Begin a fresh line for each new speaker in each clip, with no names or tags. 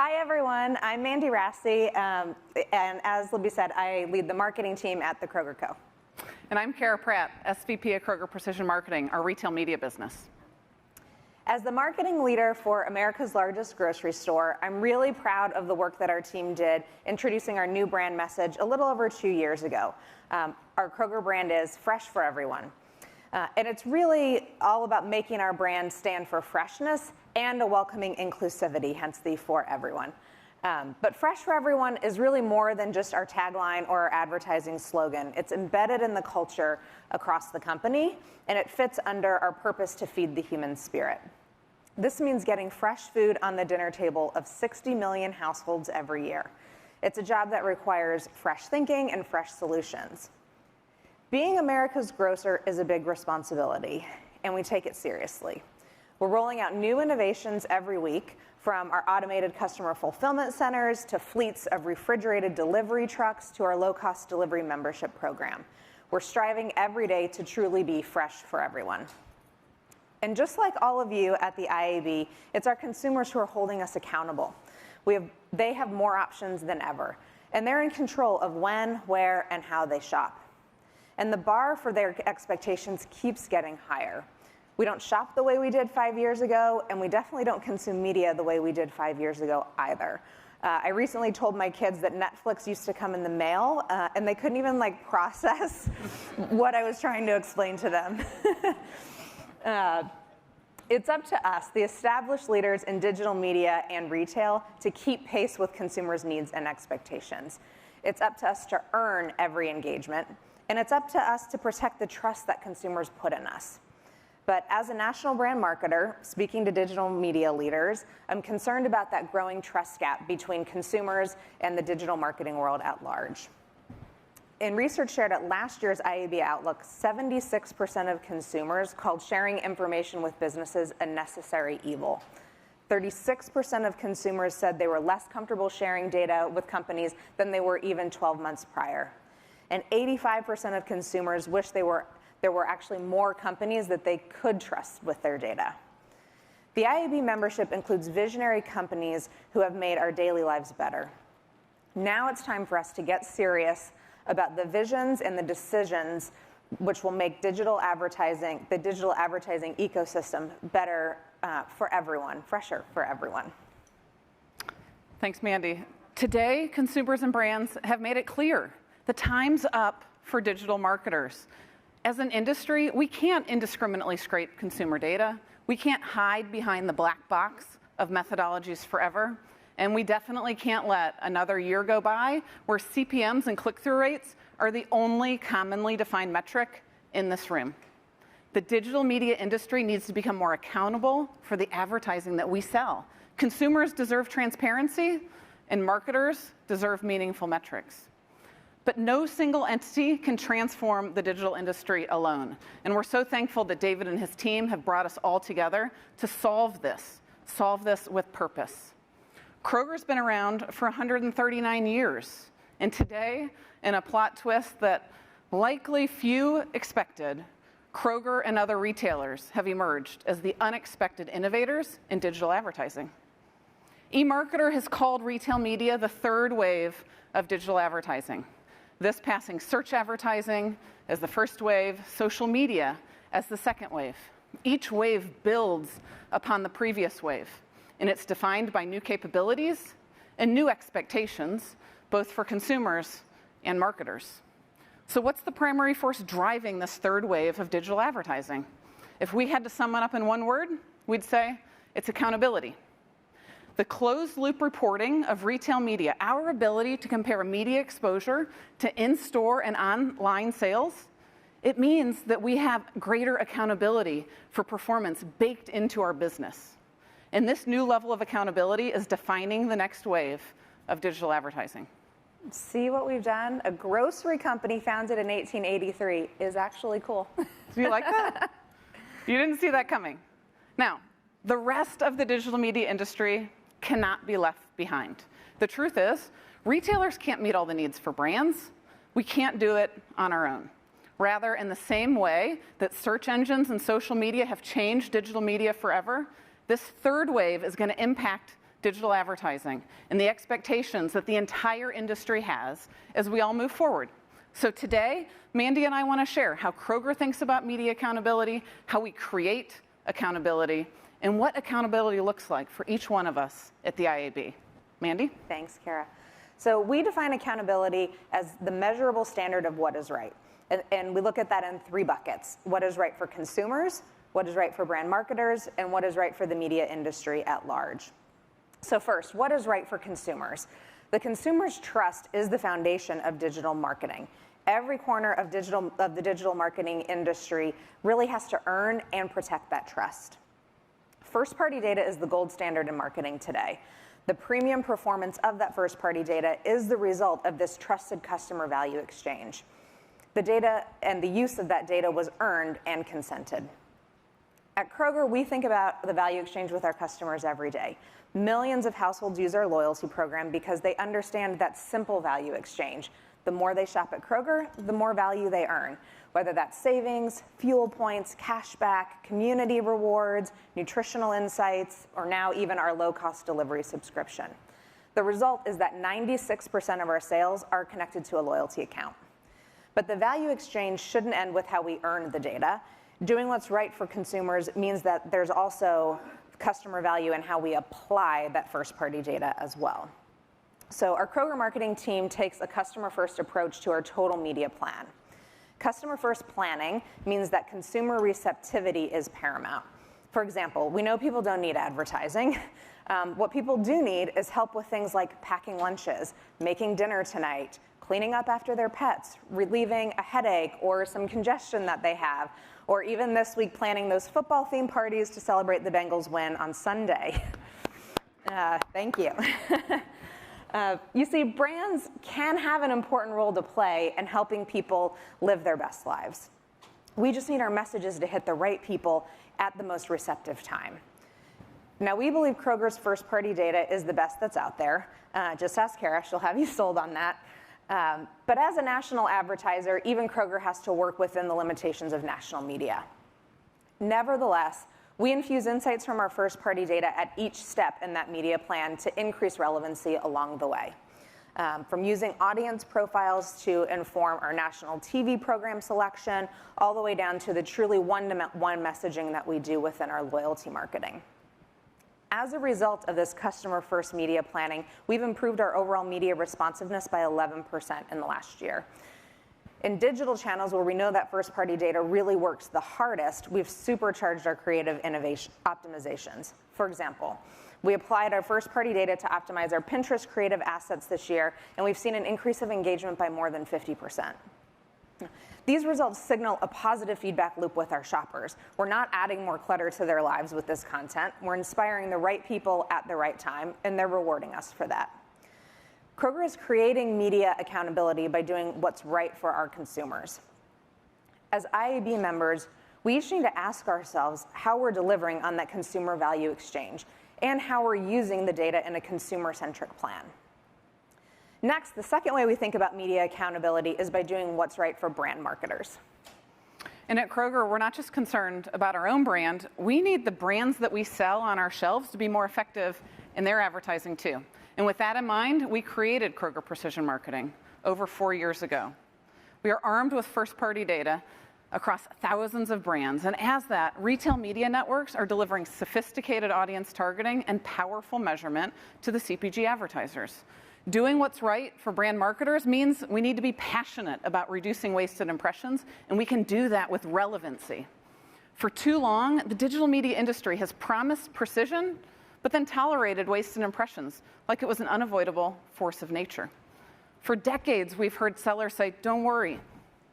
Hi, everyone. I'm Mandy Rassi, and as Libby said, I lead the marketing team at the Kroger Co.
And I'm Kara Pratt, SVP of Kroger Precision Marketing, our retail media business.
As the marketing leader for America's largest grocery store, I'm really proud of the work that our team did introducing our new brand message a little over 2 years ago. Our Kroger brand is Fresh for Everyone. And it's really all about making our brand stand for freshness and a welcoming inclusivity, hence the for everyone. But Fresh for Everyone is really more than just our tagline or our advertising slogan. It's embedded in the culture across the company, and it fits under our purpose to feed the human spirit. This means getting fresh food on the dinner table of 60 million households every year. It's a job that requires fresh thinking and fresh solutions. Being America's grocer is a big responsibility, and we take it seriously. We're rolling out new innovations every week, from our automated customer fulfillment centers to fleets of refrigerated delivery trucks to our low-cost delivery membership program. We're striving every day to truly be fresh for everyone. And just like all of you at the IAB, it's our consumers who are holding us accountable. They have more options than ever, and they're in control of when, where, and how they shop. And the bar for their expectations keeps getting higher. We don't shop the way we did 5 years ago, and we definitely don't consume media the way we did 5 years ago either. I recently told my kids that Netflix used to come in the mail, and they couldn't even process what I was trying to explain to them. It's up to us, the established leaders in digital media and retail, to keep pace with consumers' needs and expectations. It's up to us to earn every engagement, and it's up to us to protect the trust that consumers put in us. But as a national brand marketer, speaking to digital media leaders, I'm concerned about that growing trust gap between consumers and the digital marketing world at large. In research shared at last year's IAB Outlook, 76% of consumers called sharing information with businesses a necessary evil. 36% of consumers said they were less comfortable sharing data with companies than they were even 12 months prior. And 85% of consumers wish there were actually more companies that they could trust with their data. The IAB membership includes visionary companies who have made our daily lives better. Now it's time for us to get serious about the visions and the decisions which will make the digital advertising ecosystem better for everyone, fresher for everyone.
Thanks, Mandy. Today, consumers and brands have made it clear the time's up for digital marketers. As an industry, we can't indiscriminately scrape consumer data. We can't hide behind the black box of methodologies forever. And we definitely can't let another year go by where CPMs and click-through rates are the only commonly defined metric in this room. The digital media industry needs to become more accountable for the advertising that we sell. Consumers deserve transparency, and marketers deserve meaningful metrics. But no single entity can transform the digital industry alone. And we're so thankful that David and his team have brought us all together to solve this with purpose. Kroger's been around for 139 years. And today, in a plot twist that likely few expected, Kroger and other retailers have emerged as the unexpected innovators in digital advertising. eMarketer has called retail media the third wave of digital advertising. This passing search advertising as the first wave, social media as the second wave. Each wave builds upon the previous wave, and it's defined by new capabilities and new expectations, both for consumers and marketers. So what's the primary force driving this third wave of digital advertising? If we had to sum it up in one word, we'd say it's accountability. The closed-loop reporting of retail media, our ability to compare media exposure to in-store and online sales, it means that we have greater accountability for performance baked into our business. And this new level of accountability is defining the next wave of digital advertising.
See what we've done? A grocery company founded in 1883 is actually cool.
Do you like that? You didn't see that coming. Now, the rest of the digital media industry cannot be left behind. The truth is, retailers can't meet all the needs for brands. We can't do it on our own. Rather, in the same way that search engines and social media have changed digital media forever, this third wave is going to impact digital advertising, and the expectations that the entire industry has as we all move forward. So today, Mandy and I want to share how Kroger thinks about media accountability, how we create accountability, and what accountability looks like for each one of us at the IAB. Mandy?
Thanks, Kara. So we define accountability as the measurable standard of what is right. And we look at that in 3 buckets: what is right for consumers, what is right for brand marketers, and what is right for the media industry at large. So first, what is right for consumers? The consumer's trust is the foundation of digital marketing. Every corner of the digital marketing industry really has to earn and protect that trust. First-party data is the gold standard in marketing today. The premium performance of that first-party data is the result of this trusted customer value exchange. The data and the use of that data was earned and consented. At Kroger, we think about the value exchange with our customers every day. Millions of households use our loyalty program because they understand that simple value exchange. The more they shop at Kroger, the more value they earn, whether that's savings, fuel points, cash back, community rewards, nutritional insights, or now even our low-cost delivery subscription. The result is that 96% of our sales are connected to a loyalty account. But the value exchange shouldn't end with how we earn the data. Doing what's right for consumers means that there's also customer value in how we apply that first-party data as well. So our Kroger marketing team takes a customer-first approach to our total media plan. Customer-first planning means that consumer receptivity is paramount. For example, we know people don't need advertising. What people do need is help with things like packing lunches, making dinner tonight, cleaning up after their pets, relieving a headache or some congestion that they have, or even this week planning those football-themed parties to celebrate the Bengals win on Sunday. Thank you. You see, brands can have an important role to play in helping people live their best lives. We just need our messages to hit the right people at the most receptive time. Now, we believe Kroger's first-party data is the best that's out there. Just ask Kara, she'll have you sold on that. But as a national advertiser, even Kroger has to work within the limitations of national media. Nevertheless, we infuse insights from our first-party data at each step in that media plan to increase relevancy along the way. From using audience profiles to inform our national TV program selection, all the way down to the truly one-to-one messaging that we do within our loyalty marketing. As a result of this customer-first media planning, we've improved our overall media responsiveness by 11% in the last year. In digital channels where we know that first-party data really works the hardest, we've supercharged our creative innovation optimizations. For example, we applied our first-party data to optimize our Pinterest creative assets this year, and we've seen an increase of engagement by more than 50%. These results signal a positive feedback loop with our shoppers. We're not adding more clutter to their lives with this content. We're inspiring the right people at the right time, and they're rewarding us for that. Kroger is creating media accountability by doing what's right for our consumers. As IAB members, we each need to ask ourselves how we're delivering on that consumer value exchange and how we're using the data in a consumer-centric plan. Next, the second way we think about media accountability is by doing what's right for brand marketers.
And at Kroger, we're not just concerned about our own brand. We need the brands that we sell on our shelves to be more effective in their advertising too. And with that in mind, we created Kroger Precision Marketing over 4 years ago. We are armed with first-party data across thousands of brands. And as that, retail media networks are delivering sophisticated audience targeting and powerful measurement to the CPG advertisers. Doing what's right for brand marketers means we need to be passionate about reducing wasted impressions, and we can do that with relevancy. For too long, the digital media industry has promised precision, but then tolerated wasted impressions like it was an unavoidable force of nature. For decades, we've heard sellers say, "Don't worry,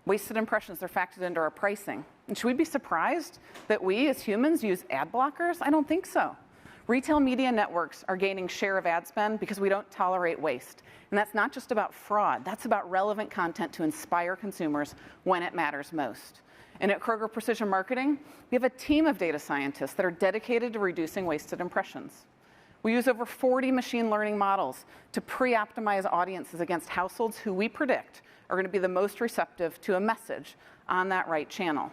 wasted impressions are factored into our pricing." And should we be surprised that we as humans use ad blockers? I don't think so. Retail media networks are gaining share of ad spend because we don't tolerate waste. And that's not just about fraud, that's about relevant content to inspire consumers when it matters most. And at Kroger Precision Marketing, we have a team of data scientists that are dedicated to reducing wasted impressions. We use over 40 machine learning models to pre-optimize audiences against households who we predict are going to be the most receptive to a message on that right channel.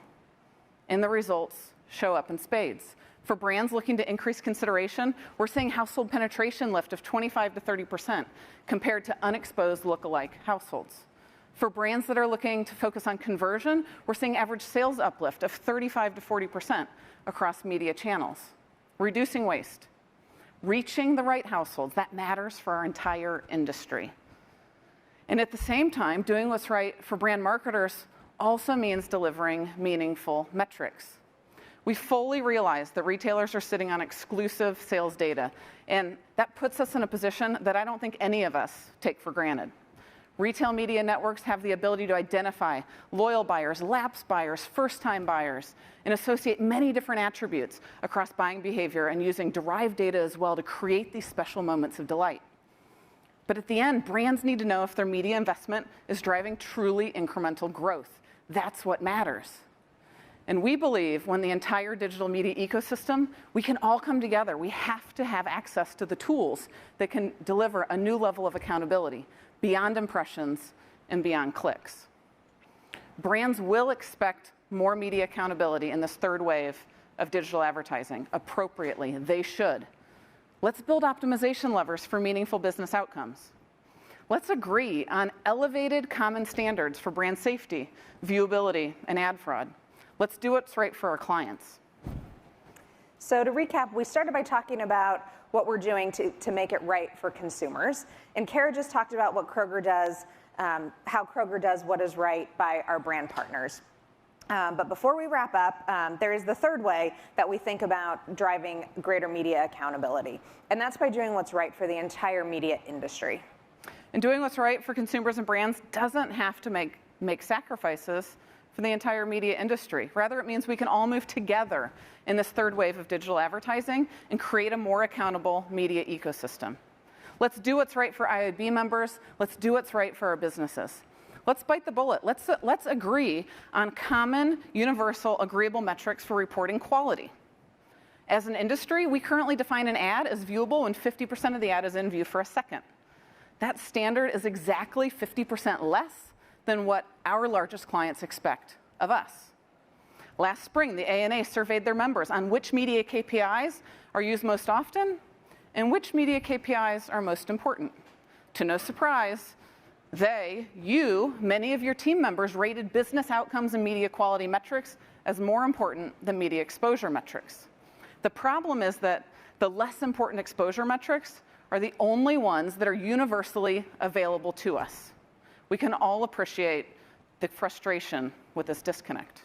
And the results show up in spades. For brands looking to increase consideration, we're seeing household penetration lift of 25 to 30% compared to unexposed lookalike households. For brands that are looking to focus on conversion, we're seeing average sales uplift of 35 to 40% across media channels. Reducing waste, reaching the right households, that matters for our entire industry. And at the same time, doing what's right for brand marketers also means delivering meaningful metrics. We fully realize that retailers are sitting on exclusive sales data, and that puts us in a position that I don't think any of us take for granted. Retail media networks have the ability to identify loyal buyers, lapsed buyers, first-time buyers, and associate many different attributes across buying behavior and using derived data as well to create these special moments of delight. But at the end, brands need to know if their media investment is driving truly incremental growth. That's what matters. And we believe when the entire digital media ecosystem, we can all come together. We have to have access to the tools that can deliver a new level of accountability beyond impressions and beyond clicks. Brands will expect more media accountability in this third wave of digital advertising. Appropriately, they should. Let's build optimization levers for meaningful business outcomes. Let's agree on elevated common standards for brand safety, viewability, and ad fraud. Let's do what's right for our clients.
So to recap, we started by talking about what we're doing to make it right for consumers. And Kara just talked about what Kroger does, how Kroger does what is right by our brand partners. But before we wrap up, there is the third way that we think about driving greater media accountability. And that's by doing what's right for the entire media industry.
And doing what's right for consumers and brands doesn't have to make sacrifices for the entire media industry. Rather, it means we can all move together in this third wave of digital advertising and create a more accountable media ecosystem. Let's do what's right for IAB members. Let's do what's right for our businesses. Let's bite the bullet. Let's agree on common, universal, agreeable metrics for reporting quality. As an industry, we currently define an ad as viewable when 50% of the ad is in view for a second. That standard is exactly 50% less than what our largest clients expect of us. Last spring, the ANA surveyed their members on which media KPIs are used most often and which media KPIs are most important. To no surprise, many of your team members rated business outcomes and media quality metrics as more important than media exposure metrics. The problem is that the less important exposure metrics are the only ones that are universally available to us. We can all appreciate the frustration with this disconnect.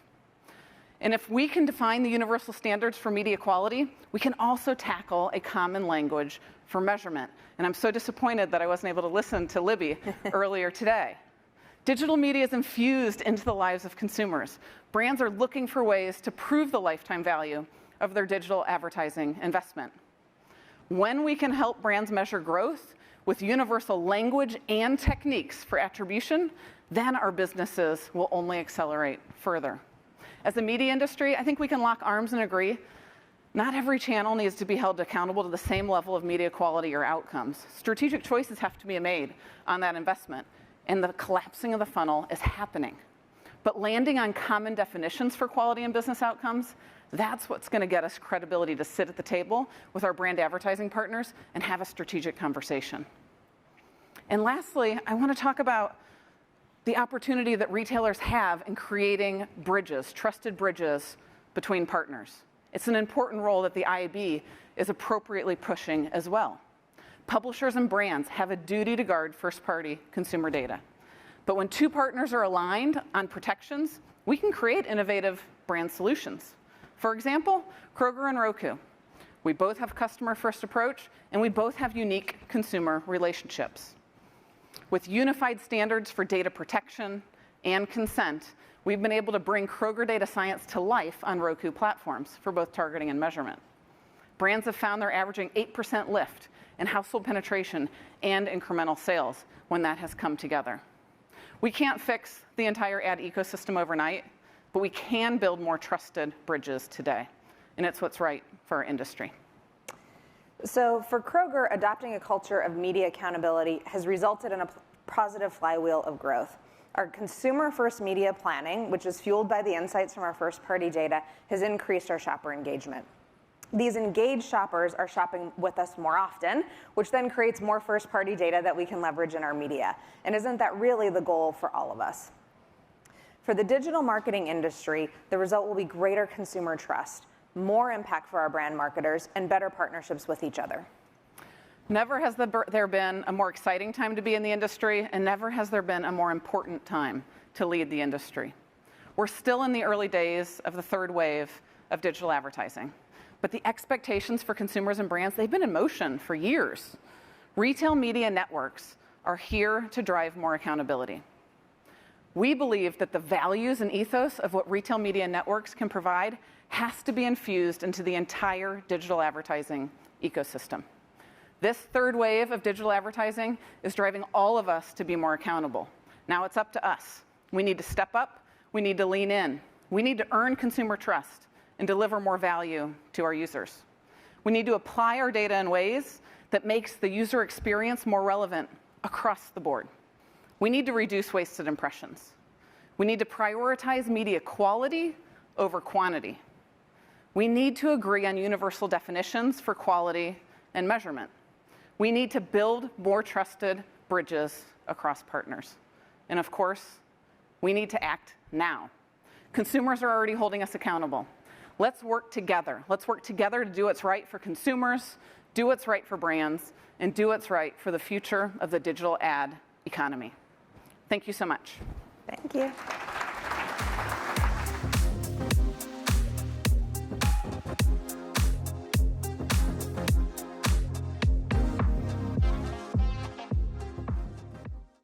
And if we can define the universal standards for media quality, we can also tackle a common language for measurement. And I'm so disappointed that I wasn't able to listen to Libby earlier today. Digital media is infused into the lives of consumers. Brands are looking for ways to prove the lifetime value of their digital advertising investment. When we can help brands measure growth with universal language and techniques for attribution, then our businesses will only accelerate further. As a media industry, I think we can lock arms and agree not every channel needs to be held accountable to the same level of media quality or outcomes. Strategic choices have to be made on that investment, and the collapsing of the funnel is happening. But landing on common definitions for quality and business outcomes, that's what's going to get us credibility to sit at the table with our brand advertising partners and have a strategic conversation. And lastly, I want to talk about the opportunity that retailers have in creating bridges, trusted bridges between partners. It's an important role that the IAB is appropriately pushing as well. Publishers and brands have a duty to guard first-party consumer data. But when two partners are aligned on protections, we can create innovative brand solutions. For example, Kroger and Roku. We both have customer-first approach, and we both have unique consumer relationships. With unified standards for data protection and consent, we've been able to bring Kroger data science to life on Roku platforms for both targeting and measurement. Brands have found they're averaging 8% lift in household penetration and incremental sales when that has come together. We can't fix the entire ad ecosystem overnight, but we can build more trusted bridges today, and it's what's right for our industry.
So for Kroger, adopting a culture of media accountability has resulted in a positive flywheel of growth. Our consumer-first media planning, which is fueled by the insights from our first-party data, has increased our shopper engagement. These engaged shoppers are shopping with us more often, which then creates more first-party data that we can leverage in our media. And isn't that really the goal for all of us? For the digital marketing industry, the result will be greater consumer trust, more impact for our brand marketers, and better partnerships with each other.
Never has there been a more exciting time to be in the industry, and never has there been a more important time to lead the industry. We're still in the early days of the third wave of digital advertising, but the expectations for consumers and brands, they've been in motion for years. Retail media networks are here to drive more accountability. We believe that the values and ethos of what retail media networks can provide has to be infused into the entire digital advertising ecosystem. This third wave of digital advertising is driving all of us to be more accountable. Now it's up to us. We need to step up. We need to lean in. We need to earn consumer trust and deliver more value to our users. We need to apply our data in ways that makes the user experience more relevant across the board. We need to reduce wasted impressions. We need to prioritize media quality over quantity. We need to agree on universal definitions for quality and measurement. We need to build more trusted bridges across partners. And of course, we need to act now. Consumers are already holding us accountable. Let's work together. Let's work together to do what's right for consumers, do what's right for brands, and do what's right for the future of the digital ad economy. Thank you so much.
Thank you.